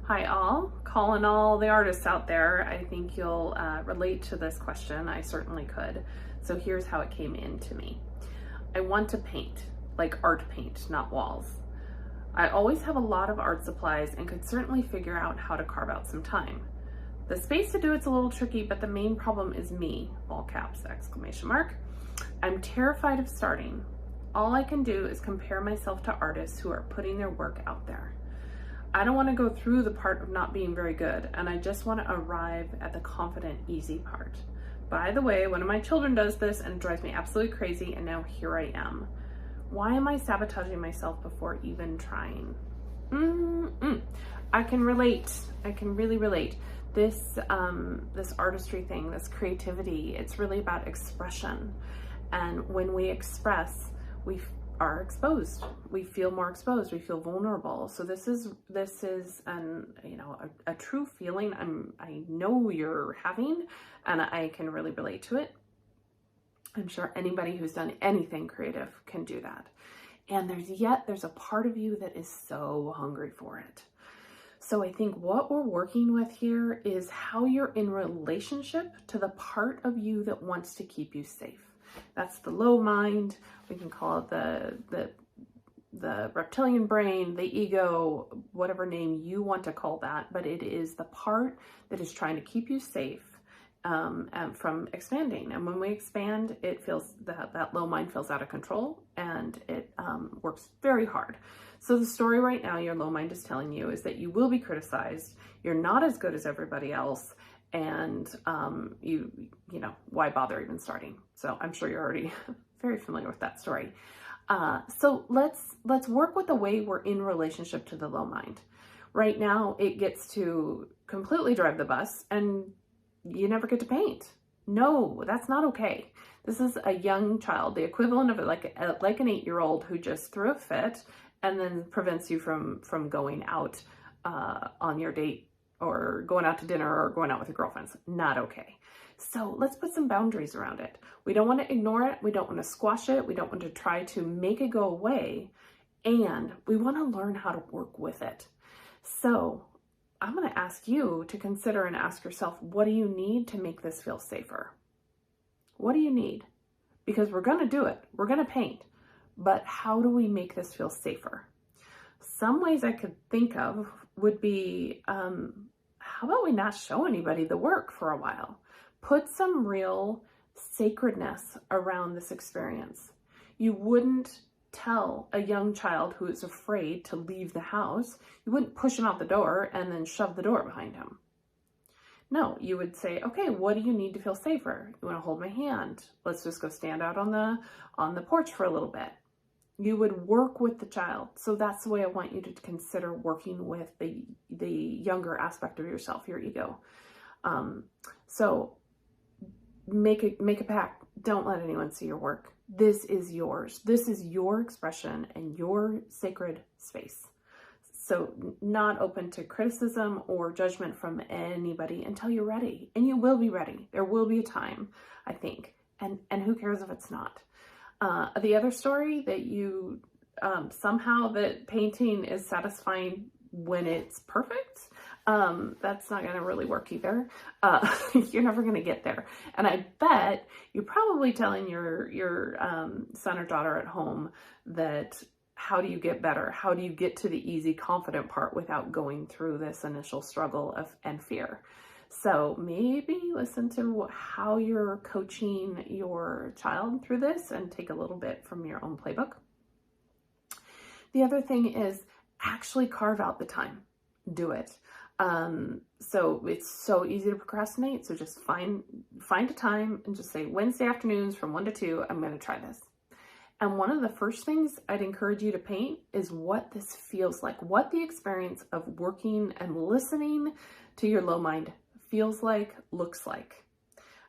Hi all, calling all the artists out there. I think you'll relate to this question. I certainly could. So here's how it came into me. I want to paint, like art paint, not walls. I always have a lot of art supplies and could certainly figure out how to carve out some time. The space to do it's a little tricky, but the main problem is me, all caps, exclamation mark. I'm terrified of starting. All I can do is compare myself to artists who are putting their work out there. I don't want to go through the part of not being very good, and I just want to arrive at the confident, easy part. By the way, one of my children does this and it drives me absolutely crazy, and now here I am. Why am I sabotaging myself before even trying? I can relate. I can really relate. This artistry thing, this creativity, it's really about expression. And when we express, we are exposed. We feel more exposed. We feel vulnerable. So this is a true feeling I know you're having, and I can really relate to it. I'm sure anybody who's done anything creative can do that. And there's a part of you that is so hungry for it. So I think what we're working with here is how you're in relationship to the part of you that wants to keep you safe. That's the low mind. We can call it the reptilian brain, the ego, whatever name you want to call that, but it is the part that is trying to keep you safe and from expanding. And when we expand, it feels that low mind feels out of control, and it works very hard. So the story right now your low mind is telling you is that you will be criticized. You're not as good as everybody else. And why bother even starting? So I'm sure you're already very familiar with that story. So let's work with the way we're in relationship to the low mind. Right now, it gets to completely drive the bus, and you never get to paint. No, that's not okay. This is a young child, the equivalent of like an 8-year-old who just threw a fit and then prevents you from going out on your date, or going out to dinner, or going out with your girlfriends. Not okay. So let's put some boundaries around it. We don't want to ignore it. We don't want to squash it. We don't want to try to make it go away. And we want to learn how to work with it. So I'm going to ask you to consider and ask yourself, what do you need to make this feel safer? What do you need? Because we're going to do it. We're going to paint. But how do we make this feel safer? Some ways I could think of would be, how about we not show anybody the work for a while? Put some real sacredness around this experience. You wouldn't tell a young child who is afraid to leave the house, you wouldn't push him out the door and then shove the door behind him. No, you would say, okay, what do you need to feel safer? You want to hold my hand? Let's just go stand out on the porch for a little bit. You would work with the child. So that's the way I want you to consider working with the younger aspect of yourself, your ego. So make a pact. Don't let anyone see your work. This is yours. This is your expression and your sacred space. So not open to criticism or judgment from anybody until you're ready. And you will be ready. There will be a time, I think. And who cares if it's not? The other story that you somehow that painting is satisfying when it's perfect, that's not going to really work either. You're never going to get there. And I bet you're probably telling your son or daughter at home that, how do you get better? How do you get to the easy, confident part without going through this initial struggle and fear? So maybe listen to how you're coaching your child through this and take a little bit from your own playbook. The other thing is actually carve out the time. Do it. So it's so easy to procrastinate. So just find a time and just say, Wednesday afternoons from 1 to 2, I'm going to try this. And one of the first things I'd encourage you to paint is what this feels like, what the experience of working and listening to your low mind feels like, looks like.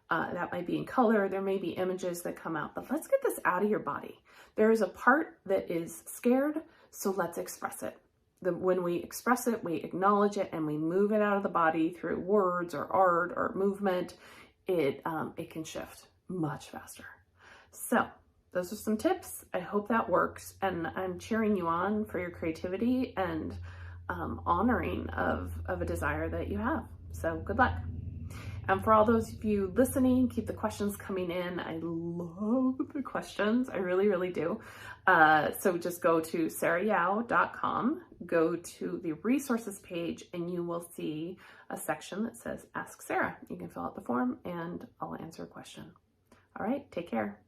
That might be in color. There may be images that come out, but let's get this out of your body. There is a part that is scared, so let's express it. When we express it, we acknowledge it, and we move it out of the body through words or art or movement, it can shift much faster. So those are some tips. I hope that works, and I'm cheering you on for your creativity, and honoring of a desire that you have. So good luck. And for all those of you listening, keep the questions coming in. I love the questions. I really, really do. So just go to sarayao.com, go to the resources page, and you will see a section that says Ask Sara. You can fill out the form and I'll answer a question. All right, take care.